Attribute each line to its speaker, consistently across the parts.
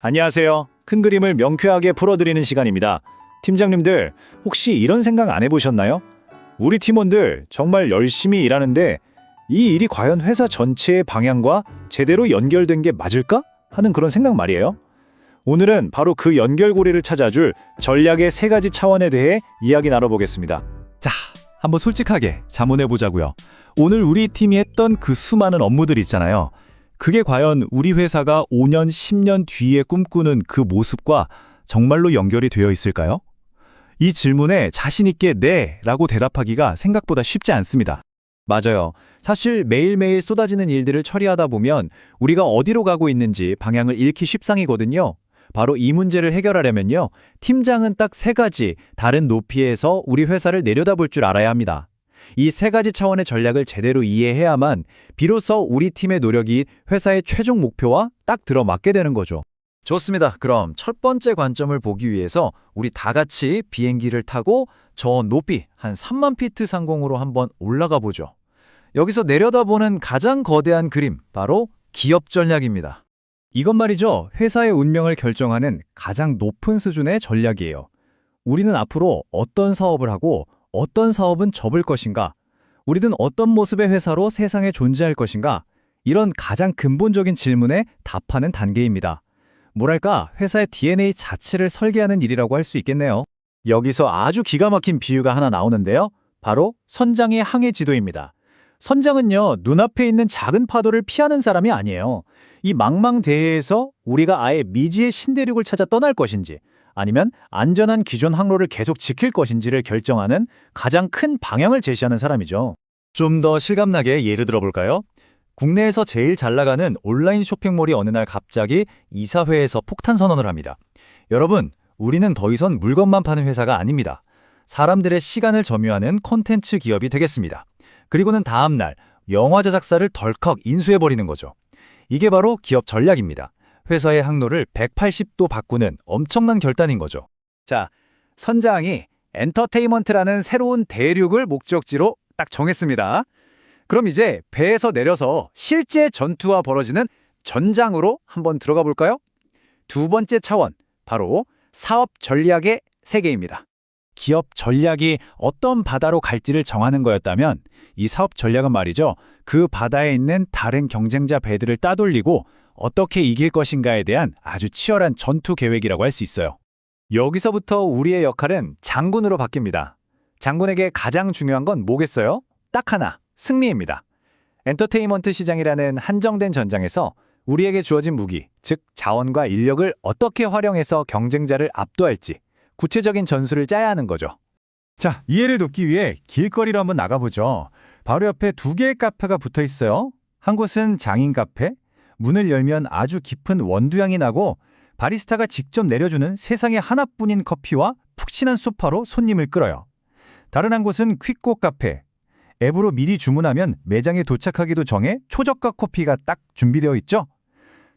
Speaker 1: 안녕하세요. 큰 그림을 명쾌하게 풀어드리는 시간입니다. 팀장님들, 혹시 이런 생각 안 해보셨나요? 우리 팀원들 정말 열심히 일하는데 이 일이 과연 회사 전체의 방향과 제대로 연결된 게 맞을까? 하는 그런 생각 말이에요. 오늘은 바로 그 연결고리를 찾아줄 전략의 3가지 차원에 대해 이야기 나눠보겠습니다.
Speaker 2: 자, 한번 솔직하게 자문해보자고요. 오늘 우리 팀이 했던 그 수많은 업무들 있잖아요. 그게 과연 우리 회사가 5년, 10년 뒤에 꿈꾸는 그 모습과 정말로 연결이 되어 있을까요? 이 질문에 자신 있게 네 라고 대답하기가 생각보다 쉽지 않습니다.
Speaker 1: 맞아요. 사실 매일매일 쏟아지는 일들을 처리하다 보면 우리가 어디로 가고 있는지 방향을 잃기 십상이거든요. 바로 이 문제를 해결하려면요. 팀장은 딱 3가지 다른 높이에서 우리 회사를 내려다볼 줄 알아야 합니다. 이 3가지 차원의 전략을 제대로 이해해야만 비로소 우리 팀의 노력이 회사의 최종 목표와 딱 들어맞게 되는 거죠. 좋습니다. 그럼 첫 번째 관점을 보기 위해서 우리 다 같이 비행기를 타고 저 높이 한 3만 피트 상공으로 한번 올라가 보죠. 여기서 내려다보는 가장 거대한 그림, 바로 기업 전략입니다.
Speaker 2: 이것 말이죠. 회사의 운명을 결정하는 가장 높은 수준의 전략이에요. 우리는 앞으로 어떤 사업을 하고 어떤 사업은 접을 것인가? 우리는 어떤 모습의 회사로 세상에 존재할 것인가? 이런 가장 근본적인 질문에 답하는 단계입니다. 뭐랄까, 회사의 DNA 자체를 설계하는 일이라고 할 수 있겠네요.
Speaker 1: 여기서 아주 기가 막힌 비유가 하나 나오는데요. 바로 선장의 항해 지도입니다. 선장은요, 눈앞에 있는 작은 파도를 피하는 사람이 아니에요. 이 망망대해에서 우리가 아예 미지의 신대륙을 찾아 떠날 것인지, 아니면 안전한 기존 항로를 계속 지킬 것인지를 결정하는 가장 큰 방향을 제시하는 사람이죠.
Speaker 2: 좀 더 실감나게 예를 들어볼까요? 국내에서 제일 잘 나가는 온라인 쇼핑몰이 어느 날 갑자기 이사회에서 폭탄 선언을 합니다. 여러분, 우리는 더 이상 물건만 파는 회사가 아닙니다. 사람들의 시간을 점유하는 콘텐츠 기업이 되겠습니다. 그리고는 다음 날 영화 제작사를 덜컥 인수해버리는 거죠. 이게 바로 기업 전략입니다. 회사의 항로를 180도 바꾸는 엄청난 결단인 거죠.
Speaker 1: 자, 선장이 엔터테인먼트라는 새로운 대륙을 목적지로 딱 정했습니다. 그럼 이제 배에서 내려서 실제 전투가 벌어지는 전장으로 한번 들어가 볼까요? 두 번째 차원, 바로 사업 전략의 세계입니다. 기업 전략이 어떤 바다로 갈지를 정하는 거였다면 이 사업 전략은 말이죠. 그 바다에 있는 다른 경쟁자 배들을 따돌리고 어떻게 이길 것인가에 대한 아주 치열한 전투 계획이라고 할 수 있어요. 여기서부터 우리의 역할은 장군으로 바뀝니다. 장군에게 가장 중요한 건 뭐겠어요? 딱 하나, 승리입니다. 엔터테인먼트 시장이라는 한정된 전장에서 우리에게 주어진 무기, 즉 자원과 인력을 어떻게 활용해서 경쟁자를 압도할지 구체적인 전술을 짜야 하는 거죠.
Speaker 2: 자, 이해를 돕기 위해 길거리로 한번 나가보죠. 바로 옆에 2개의 카페가 붙어 있어요. 한 곳은 장인 카페, 문을 열면 아주 깊은 원두향이 나고 바리스타가 직접 내려주는 세상에 하나뿐인 커피와 푹신한 소파로 손님을 끌어요. 다른 한 곳은 퀵고 카페, 앱으로 미리 주문하면 매장에 도착하기도 전에 초저가 커피가 딱 준비되어 있죠.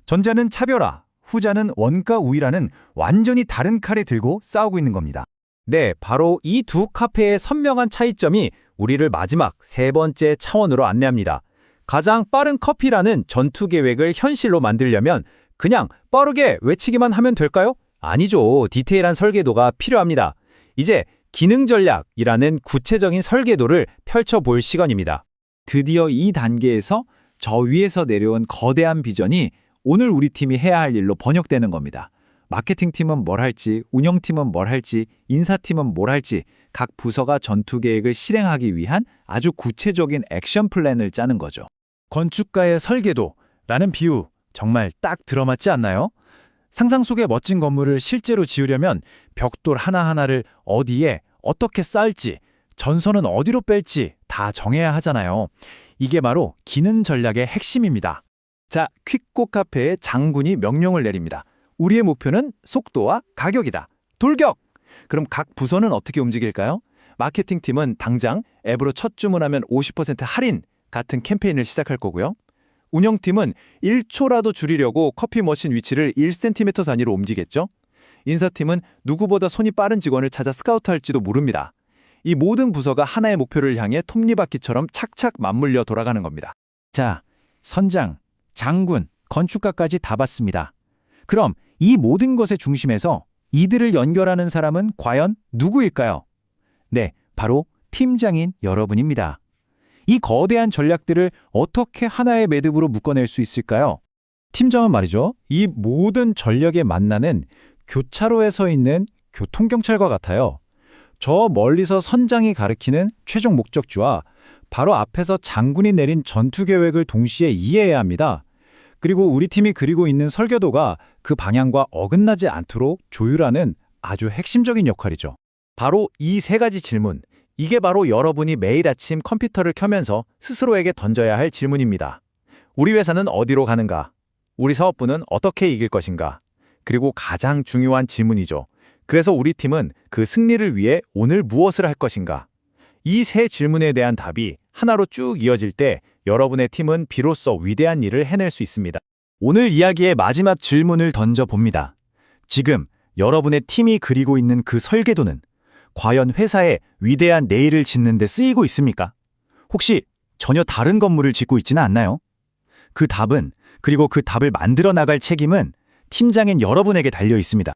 Speaker 2: 전자는 차별화, 후자는 원가 우위라는 완전히 다른 칼에 들고 싸우고 있는 겁니다.
Speaker 1: 네, 바로 이 두 카페의 선명한 차이점이 우리를 마지막 3번째 차원으로 안내합니다. 가장 빠른 커피라는 전투 계획을 현실로 만들려면 그냥 빠르게 외치기만 하면 될까요? 아니죠. 디테일한 설계도가 필요합니다. 이제 기능 전략이라는 구체적인 설계도를 펼쳐볼 시간입니다. 드디어 이 단계에서 저 위에서 내려온 거대한 비전이 오늘 우리 팀이 해야 할 일로 번역되는 겁니다. 마케팅팀은 뭘 할지, 운영팀은 뭘 할지, 인사팀은 뭘 할지 각 부서가 전투 계획을 실행하기 위한 아주 구체적인 액션 플랜을 짜는 거죠. 건축가의 설계도라는 비유 정말 딱 들어맞지 않나요? 상상 속의 멋진 건물을 실제로 지으려면 벽돌 하나하나를 어디에 어떻게 쌓을지, 전선은 어디로 뺄지 다 정해야 하잖아요. 이게 바로 기능 전략의 핵심입니다. 자, 퀵고 카페의 장군이 명령을 내립니다. 우리의 목표는 속도와 가격이다. 돌격! 그럼 각 부서는 어떻게 움직일까요? 마케팅팀은 당장 앱으로 첫 주문하면 50% 할인 같은 캠페인을 시작할 거고요. 운영팀은 1초라도 줄이려고 커피 머신 위치를 1cm 단위로 옮기겠죠. 인사팀은 누구보다 손이 빠른 직원을 찾아 스카우트할지도 모릅니다. 이 모든 부서가 하나의 목표를 향해 톱니바퀴처럼 착착 맞물려 돌아가는 겁니다. 자, 선장, 장군, 건축가까지 다 봤습니다. 그럼
Speaker 2: 이 모든 것의 중심에서 이들을 연결하는 사람은 과연 누구일까요? 네, 바로 팀장인 여러분입니다. 이 거대한 전략들을 어떻게 하나의 매듭으로 묶어낼 수 있을까요?
Speaker 1: 팀장은 말이죠. 이 모든 전력에 만나는 교차로에 서 있는 교통경찰과 같아요. 저 멀리서 선장이 가리키는 최종 목적지와 바로 앞에서 장군이 내린 전투 계획을 동시에 이해해야 합니다. 그리고 우리 팀이 그리고 있는 설계도가 그 방향과 어긋나지 않도록 조율하는 아주 핵심적인 역할이죠. 바로 이 세 가지 질문. 이게 바로 여러분이 매일 아침 컴퓨터를 켜면서 스스로에게 던져야 할 질문입니다. 우리 회사는 어디로 가는가? 우리 사업부는 어떻게 이길 것인가? 그리고 가장 중요한 질문이죠. 그래서 우리 팀은 그 승리를 위해 오늘 무엇을 할 것인가? 이 세 질문에 대한 답이 하나로 쭉 이어질 때 여러분의 팀은 비로소 위대한 일을 해낼 수 있습니다. 오늘 이야기의 마지막 질문을 던져봅니다. 지금 여러분의 팀이 그리고 있는 그 설계도는 과연 회사의 위대한 내일을 짓는 데 쓰이고 있습니까? 혹시 전혀 다른 건물을 짓고 있지는 않나요? 그 답은, 그리고 그 답을 만들어 나갈 책임은 팀장인 여러분에게 달려 있습니다.